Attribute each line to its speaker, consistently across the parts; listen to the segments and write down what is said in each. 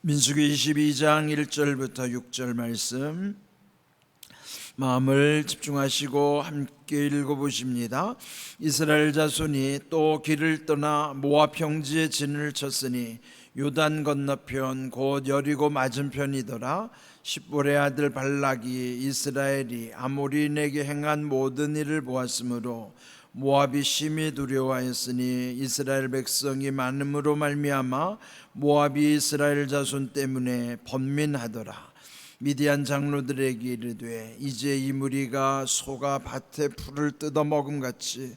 Speaker 1: 민수기 22장 1절부터 6절 말씀 마음을 집중하시고 함께 읽어보십니다. 이스라엘 자손이 또 길을 떠나 모압 평지에 진을 쳤으니 요단 건너편 곧 여리고 맞은편이더라. 십볼의 아들 발락이 이스라엘이 아모리인에게 행한 모든 일을 보았으므로 모압이 심히 두려워하였으니 이스라엘 백성이 많음으로 말미암아 모압이 이스라엘 자손 때문에 번민하더라. 미디안 장로들에게 이르되 이제 이 무리가 소가 밭에 풀을 뜯어먹음 같이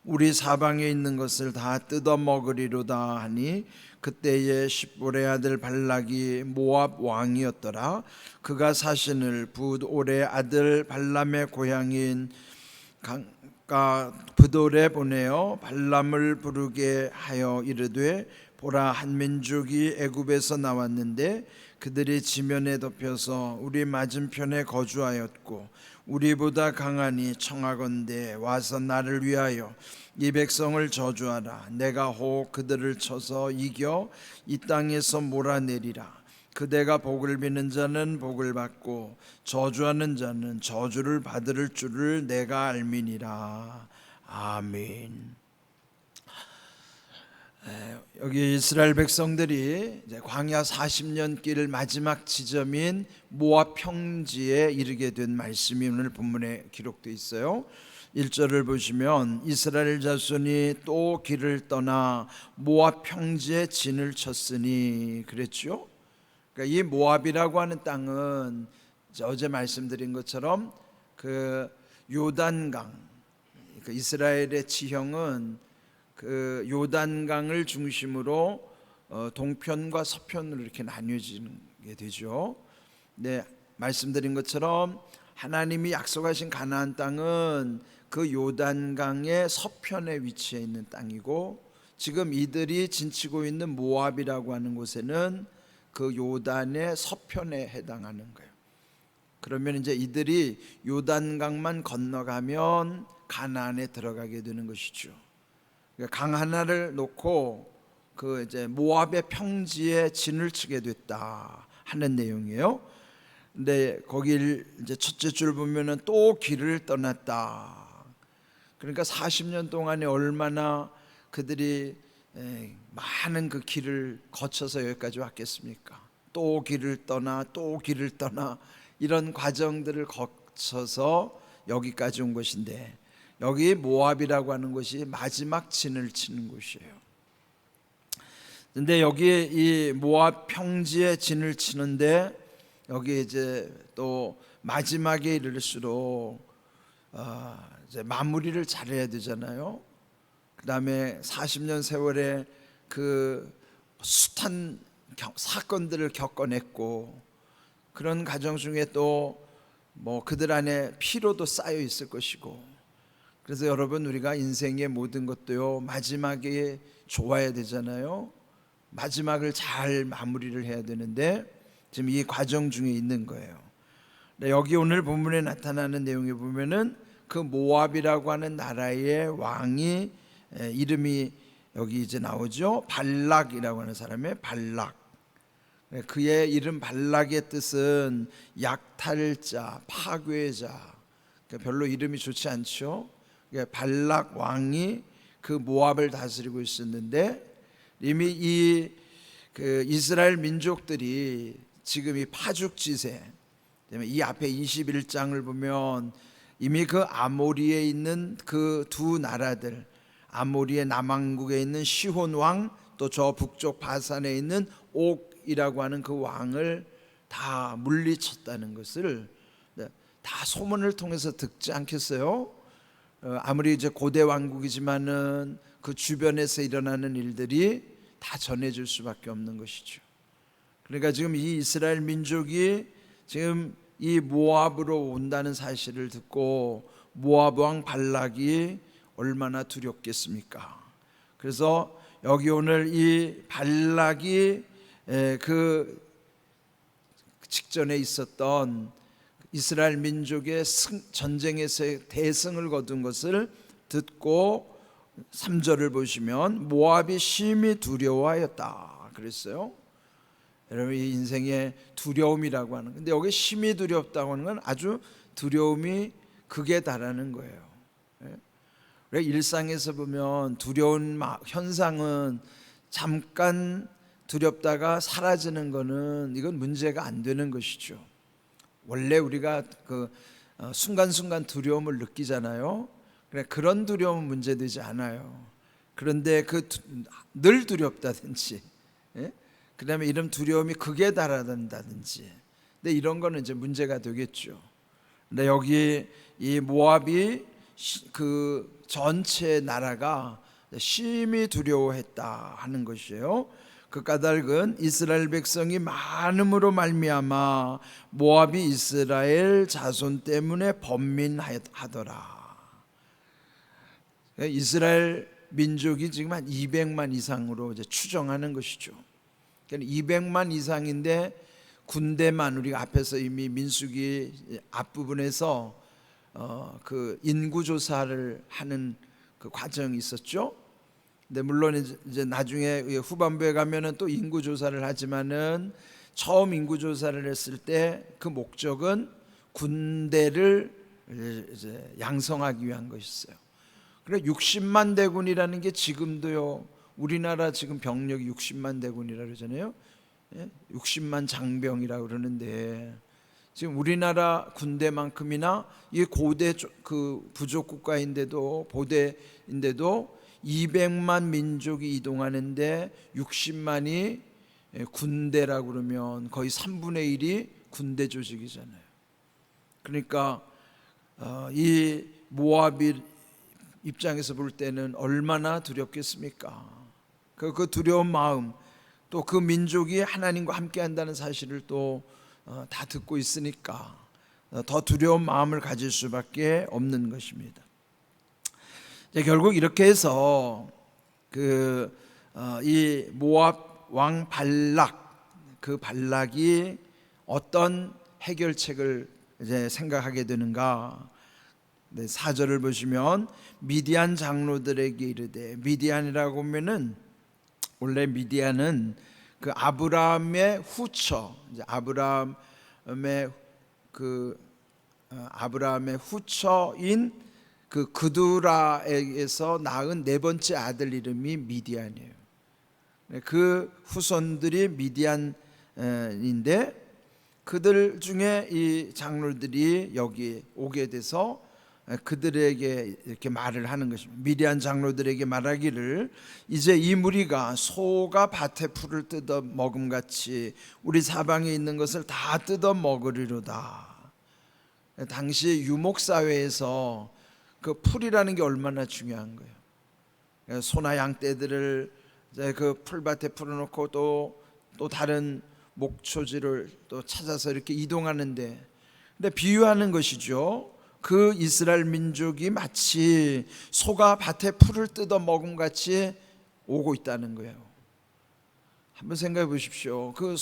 Speaker 1: 우리 사방에 있는 것을 다 뜯어먹으리로다 하니 그때에 십볼의 아들 발락이 모압 왕이었더라. 그가 사신을 붓올의 아들 발람의 고향인 브돌에 보내어 발람을 부르게 하여 이르되 보라, 한 민족이 애굽에서 나왔는데 그들이 지면에 덮여서 우리 맞은편에 거주하였고 우리보다 강하니 청하건대 와서 나를 위하여 이 백성을 저주하라. 내가 혹 그들을 쳐서 이겨 이 땅에서 몰아내리라. 그대가 복을 비는 자는 복을 받고 저주하는 자는 저주를 받을 줄을 내가 알미니라. 아멘. 여기 이스라엘 백성들이 이제 광야 40년 길 마지막 지점인 모압 평지에 이르게 된 말씀이 오늘 본문에 기록되어 있어요. 1절을 보시면 이스라엘 자손이 또 길을 떠나 모압 평지에 진을 쳤으니 그랬죠. 그러니까 이 모압이라고 하는 땅은 어제 말씀드린 것처럼 그 요단강, 그 이스라엘의 지형은 그 요단강을 중심으로 동편과 서편으로 이렇게 나뉘어지게 되죠. 네, 말씀드린 것처럼 하나님이 약속하신 가나안 땅은 그 요단강의 서편에 위치해 있는 땅이고 지금 이들이 진치고 있는 모압이라고 하는 곳에는 그 요단의 서편에 해당하는 거예요. 그러면 이제 이들이 요단강만 건너가면 가나안에 들어가게 되는 것이죠. 강 하나를 놓고 그 이제 모압의 평지에 진을 치게 됐다 하는 내용이에요. 근데 거기 이제 첫째 줄 보면은 또 길을 떠났다. 그러니까 40년 동안에 얼마나 그들이 많은 그 길을 거쳐서 여기까지 왔겠습니까? 또 길을 떠나 또 길을 떠나 이런 과정들을 거쳐서 여기까지 온 것인데 여기 모압이라고 하는 것이 마지막 진을 치는 곳이에요. 근데 여기에 이 모압 평지에 진을 치는데 여기 이제 또 마지막에 이를수록 이제 마무리를 잘해야 되잖아요. 그 다음에 40년 세월에 그 숱한 사건들을 겪어냈고 그런 과정 중에 또 뭐 그들 안에 피로도 쌓여 있을 것이고 그래서 여러분 우리가 인생의 모든 것도요 마지막에 좋아야 되잖아요. 마지막을 잘 마무리를 해야 되는데 지금 이 과정 중에 있는 거예요. 여기 오늘 본문에 나타나는 내용에 보면은 그 모압이라고 하는 나라의 왕이 이름이 여기 이제 나오죠. 발락이라고 하는 사람의 발락. 그의 이름 발락의 뜻은 약탈자, 파괴자. 별로 이름이 좋지 않죠. 발락 왕이 그 모압을 다스리고 있었는데 이미 그 이스라엘 민족들이 지금 이 파죽지세, 이 앞에 21장을 보면 이미 그 아모리에 있는 그 두 나라들, 아모리의 남왕국에 있는 시혼 왕, 또 저 북쪽 바산에 있는 옥이라고 하는 그 왕을 다 물리쳤다는 것을 다 소문을 통해서 듣지 않겠어요? 아무리 이제 고대 왕국이지만은 그 주변에서 일어나는 일들이 다 전해질 수밖에 없는 것이죠. 그러니까 지금 이 이스라엘 민족이 지금 이 모압으로 온다는 사실을 듣고 모압 왕 발락이 얼마나 두렵겠습니까? 그래서 여기 오늘 이 발락이 그 직전에 있었던 이스라엘 민족의 전쟁에서의 대승을 거둔 것을 듣고 3절을 보시면 모압이 심히 두려워하였다 그랬어요. 여러분, 이 인생의 두려움이라고 하는, 근데 여기 심히 두렵다고 하는 건 아주 두려움이 극에 달하는 거예요. 왜 일상에서 보면 두려운 현상은 잠깐 두렵다가 사라지는 거는 이건 문제가 안 되는 것이죠. 원래 우리가 순간순간 두려움을 느끼잖아요. 그런 두려움은 문제되지 않아요. 그런데 늘 두렵다든지, 그 다음에 이런 두려움이 극에 달한다든지, 근데 이런 거는 이제 문제가 되겠죠. 근데 여기 이 모압이 그 전체 나라가 심히 두려워했다 하는 것이에요. 그 까닭은 이스라엘 백성이 많음으로 말미암아 모압이 이스라엘 자손 때문에 번민하더라. 이스라엘 민족이 지금 한 200만 이상으로 이제 추정하는 것이죠. 그러니까 200만 이상인데 군대만, 우리가 앞에서 이미 민수기 앞부분에서 그 인구 조사를 하는 그 과정이 있었죠. 근데 물론 이제 나중에 후반부에 가면은 또 인구 조사를 하지만은 처음 인구 조사를 했을 때 그 목적은 군대를 이제 양성하기 위한 것이었어요. 그래 60만 대군이라는 게 지금도요, 우리나라 지금 병력이 60만 대군이라 그러잖아요. 60만 장병이라고 그러는데, 지금 우리나라 군대만큼이나 이 고대 그 부족 국가인데도, 보대인데도 200만 민족이 이동하는데 60만이 군대라고 그러면 거의 3분의 1이 군대 조직이잖아요. 그러니까 이 모압이 입장에서 볼 때는 얼마나 두렵겠습니까? 그 두려운 마음, 또 그 민족이 하나님과 함께 한다는 사실을 또 다 듣고 있으니까 더 두려운 마음을 가질 수밖에 없는 것입니다. 결국 이렇게 해서 이 모압 왕 발락, 그 발락이 어떤 해결책을 이제 생각하게 되는가? 4절을 보시면 미디안 장로들에게 이르되, 미디안이라고 하면은 원래 미디안은 그 아브라함의 후처, 이제 아브라함의 후처인 그 그두라에게서 낳은 네 번째 아들 이름이 미디안이에요. 그 후손들이 미디안인데, 그들 중에 이 장로들이 여기 오게 돼서 그들에게 이렇게 말을 하는 것입니다. 미디안 장로들에게 말하기를, 이제 이 무리가 소가 밭의 풀을 뜯어 먹음같이 우리 사방에 있는 것을 다 뜯어 먹으리로다. 당시 유목사회에서 그 풀이라는 게 얼마나 중요한 거예요. 소나 양떼들을 그 풀밭에 풀어놓고 또 다른 목초지를 또 찾아서 이렇게 이동하는데, 근데 비유하는 것이죠. 그 이스라엘 민족이 마치 소가 밭에 풀을 뜯어 먹음같이 오고 있다는 거예요. 한번 생각해 보십시오. 그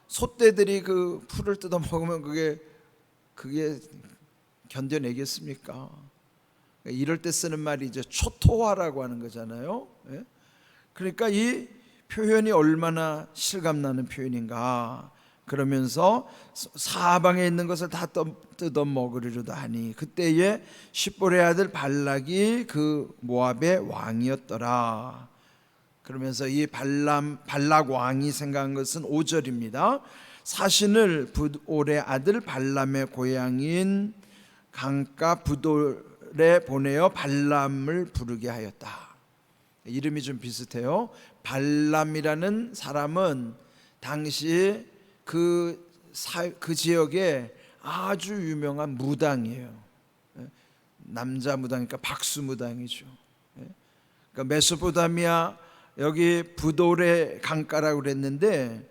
Speaker 1: 소떼들이 그 풀을 뜯어 먹으면 그게 견뎌내겠습니까? 이럴 때 쓰는 말이 이제 초토화라고 하는 거잖아요. 그러니까 이 표현이 얼마나 실감나는 표현인가. 그러면서 사방에 있는 것을 다 뜯어 먹으리로다 하니, 그때에 십볼의 아들 발락이 그 모압의 왕이었더라. 그러면서 이 발락 왕이 생각한 것은 5절입니다. 사신을 붓올의 아들 발람의 고향인 강가 붓올에 보내어 발람을 부르게 하였다. 이름이 좀 비슷해요. 발람이라는 사람은 당시 그 지역에 아주 유명한 무당이에요. 남자 무당이니까 박수 무당이죠. 그러니까 메소포타미아 여기 붓올의 강가라고 그랬는데,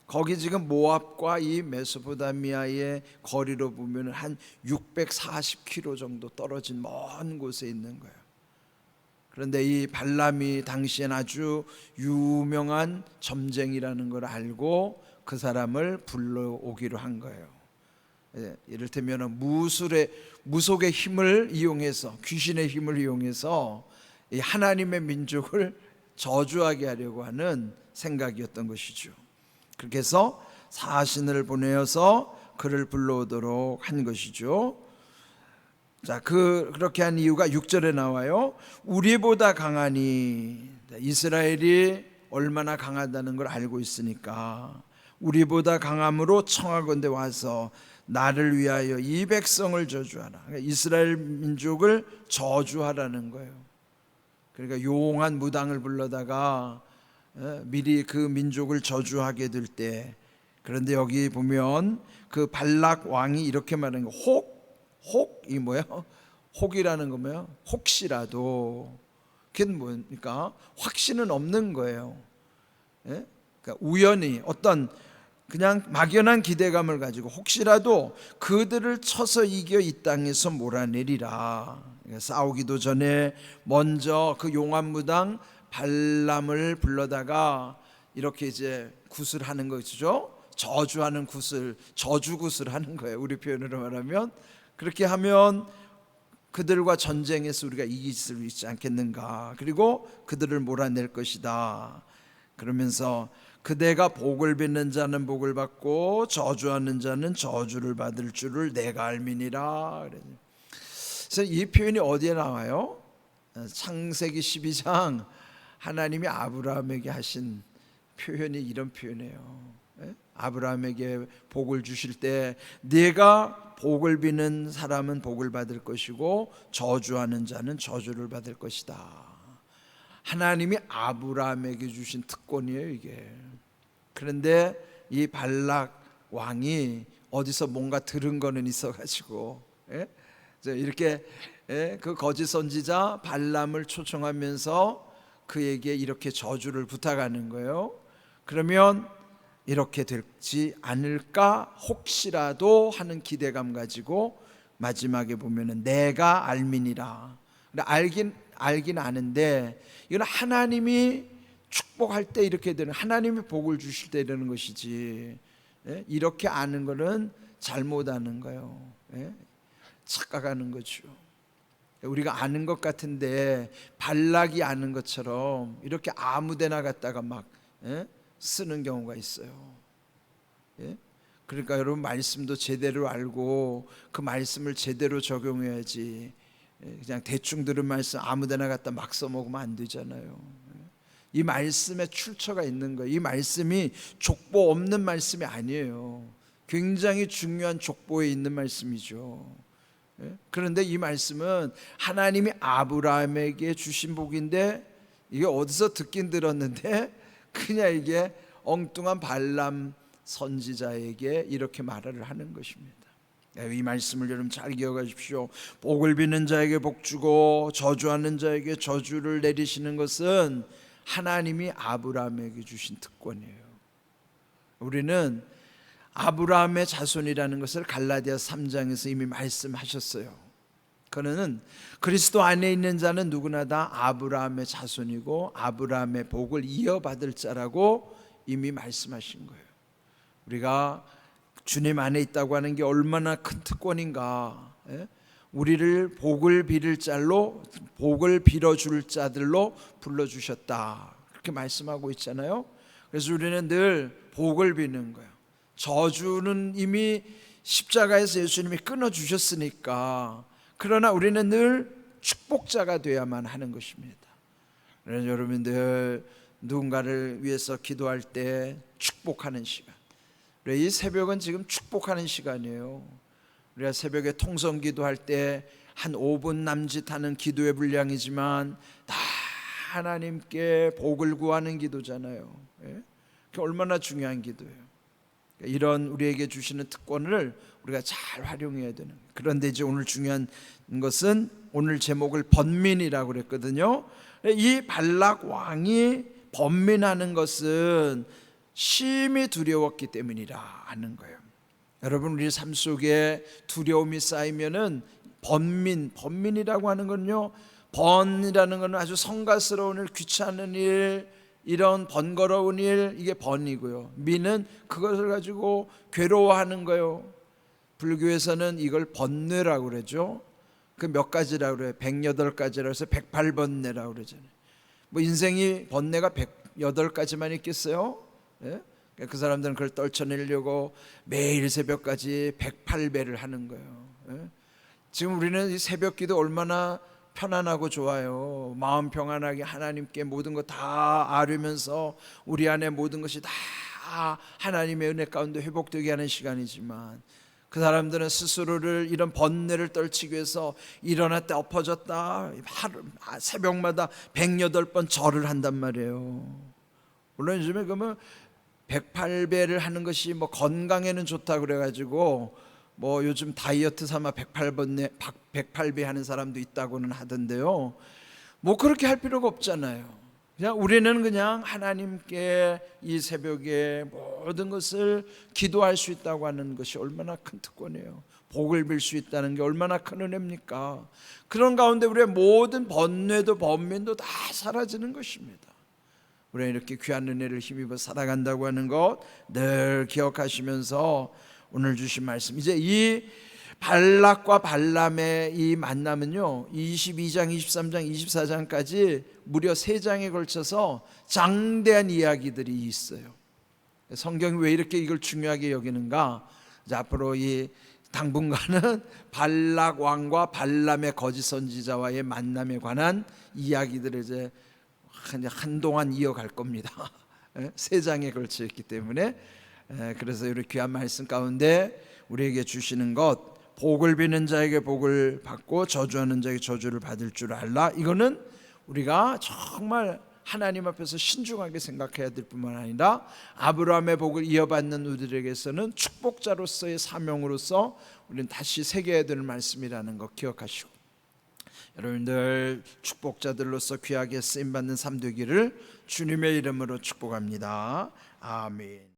Speaker 1: 거기 지금 모압과 이 메소포타미아의 거리로 보면 한 640km 정도 떨어진 먼 곳에 있는 거예요. 그런데 이 발람이 당시엔 아주 유명한 점쟁이라는 걸 알고 그 사람을 불러오기로 한 거예요. 이를테면 무속의 힘을 이용해서, 귀신의 힘을 이용해서 이 하나님의 민족을 저주하게 하려고 하는 생각이었던 것이죠. 그렇게 해서 사신을 보내어서 그를 불러오도록 한 것이죠. 자, 그렇게 한 이유가 6절에 나와요. 우리보다 강하니, 이스라엘이 얼마나 강하다는 걸 알고 있으니까 우리보다 강함으로 청하건대 와서 나를 위하여 이 백성을 저주하라. 그러니까 이스라엘 민족을 저주하라는 거예요. 그러니까 용한 무당을 불러다가 미리 그 민족을 저주하게 될 때, 그런데 여기 보면 그 발락 왕이 이렇게 말하는 거, 혹이 뭐예요? 혹이라는 거 뭐예요? 혹시라도. 그게 뭡니까? 확신은 없는 거예요. 예? 그러니까 우연히 어떤 그냥 막연한 기대감을 가지고 혹시라도 그들을 쳐서 이겨 이 땅에서 몰아내리라. 그러니까 싸우기도 전에 먼저 그 용한 무당 발람을 불러다가 이렇게 이제 굿을 것이죠. 저주하는 굿을, 저주 굿을 하는 거예요. 우리 표현으로 말하면. 그렇게 하면 그들과 전쟁에서 우리가 이길 수 있지 않겠는가. 그리고 그들을 몰아낼 것이다. 그러면서 그대가 복을 빚는 자는 복을 받고 저주하는 자는 저주를 받을 줄을 내가 알미니라. 그래서 이 표현이 어디에 나와요? 창세기 12장 하나님이 아브라함에게 하신 표현이 이런 표현이에요. 아브라함에게 복을 주실 때 네가 복을 비는 사람은 복을 받을 것이고 저주하는 자는 저주를 받을 것이다. 하나님이 아브라함에게 주신 특권이에요, 이게. 그런데 이 발락 왕이 어디서 뭔가 들은 거는 있어가지고 이렇게 그 거짓 선지자 발람을 초청하면서 그에게 이렇게 저주를 부탁하는 거예요. 그러면 이렇게 될지 않을까 혹시라도 하는 기대감 가지고 마지막에 보면은 내가 알미니라. 알긴 아는데 이건 하나님이 축복할 때 이렇게 되는, 하나님이 복을 주실 때 이러는 것이지, 이렇게 아는 거는 잘못 아는 거예요. 착각하는 거죠. 우리가 아는 것 같은데 발락이 아는 것처럼 이렇게 아무데나 갖다가 막 쓰는 경우가 있어요. 그러니까 여러분 말씀도 제대로 알고 그 말씀을 제대로 적용해야지, 그냥 대충 들은 말씀 아무데나 갖다 막 써먹으면 안 되잖아요. 이 말씀에 출처가 있는 거예요. 이 말씀이 족보 없는 말씀이 아니에요. 굉장히 중요한 족보에 있는 말씀이죠. 그런데 이 말씀은 하나님이 아브라함에게 주신 복인데 이게 어디서 듣긴 들었는데 그냥 이게 엉뚱한 발람 선지자에게 이렇게 말을 하는 것입니다. 이 말씀을 여러분 잘 기억하십시오. 복을 비는 자에게 복 주고 저주하는 자에게 저주를 내리시는 것은 하나님이 아브라함에게 주신 특권이에요. 우리는 아브라함의 자손이라는 것을 갈라디아 3장에서 이미 말씀하셨어요. 그는 그리스도 안에 있는 자는 누구나 다 아브라함의 자손이고 아브라함의 복을 이어받을 자라고 이미 말씀하신 거예요. 우리가 주님 안에 있다고 하는 게 얼마나 큰 특권인가. 우리를 복을 빌을 자로, 복을 빌어줄 자들로 불러주셨다, 그렇게 말씀하고 있잖아요. 그래서 우리는 늘 복을 비는 거예요. 저주는 이미 십자가에서 예수님이 끊어주셨으니까. 그러나 우리는 늘 축복자가 되어야만 하는 것입니다. 그래서 여러분들 누군가를 위해서 기도할 때 축복하는 시간, 이 새벽은 지금 축복하는 시간이에요. 우리가 새벽에 통성 기도할 때 한 5분 남짓하는 기도의 분량이지만 다 하나님께 복을 구하는 기도잖아요. 그게 얼마나 중요한 기도예요. 이런 우리에게 주시는 특권을 우리가 잘 활용해야 되는 거예요. 그런데 이제 오늘 중요한 것은, 오늘 제목을 번민이라고 그랬거든요. 이 발락 왕이 번민하는 것은 심히 두려웠기 때문이라 하는 거예요. 여러분, 우리 삶 속에 두려움이 쌓이면은 번민이라고 하는 건요, 번이라는 건 아주 성가스러운 일, 귀찮은 일, 이런 번거로운 일, 이게 번이고요. 민은 그것을 가지고 괴로워하는 거예요. 불교에서는 이걸 번뇌라고 그러죠. 그 몇 가지라고 그래요. 108가지라고 해서 108번뇌라고 그러잖아요. 뭐 인생이 번뇌가 108가지만 있겠어요? 그 사람들은 그걸 떨쳐내려고 매일 새벽까지 108배를 하는 거예요. 예? 지금 우리는 이 새벽기도 얼마나 편안하고 좋아요. 마음 평안하게 하나님께 모든 것 다 아뢰면서 우리 안에 모든 것이 다 하나님의 은혜 가운데 회복되게 하는 시간이지만, 그 사람들은 스스로를 이런 번뇌를 떨치기 위해서 일어났다 엎어졌다 새벽마다 108번 절을 한단 말이에요. 물론 요즘에 그러면 108배를 하는 것이 뭐 건강에는 좋다 그래가지고 뭐 요즘 다이어트 삼아 108배 하는 사람도 있다고는 하던데요. 뭐 그렇게 할 필요가 없잖아요. 그냥 우리는 그냥 하나님께 이 새벽에 모든 것을 기도할 수 있다고 하는 것이 얼마나 큰 특권이에요. 복을 빌 수 있다는 게 얼마나 큰 은혜입니까? 그런 가운데 우리의 모든 번뇌도 번민도 다 사라지는 것입니다. 우리가 이렇게 귀한 은혜를 힘입어 살아간다고 하는 것 늘 기억하시면서 오늘 주신 말씀, 이제 이 발락과 발람의 이 만남은요 22장, 23장, 24장까지 무려 3장에 걸쳐서 장대한 이야기들이 있어요. 성경이 왜 이렇게 이걸 중요하게 여기는가? 이제 앞으로 이 당분간은 발락 왕과 발람의 거짓 선지자와의 만남에 관한 이야기들을 이제 한동안 이어갈 겁니다. 3장에 걸쳐 있기 때문에. 그래서 이렇게 귀한 말씀 가운데 우리에게 주시는 것, 복을 비는 자에게 복을 받고 저주하는 자에게 저주를 받을 줄 알라. 이거는 우리가 정말 하나님 앞에서 신중하게 생각해야 될 뿐만 아니라 아브라함의 복을 이어받는 우리에게서는 축복자로서의 사명으로서 우리는 다시 새겨야 될 말씀이라는 거 기억하시고, 여러분들 축복자들로서 귀하게 쓰임받는 삶 되기를 주님의 이름으로 축복합니다. 아멘.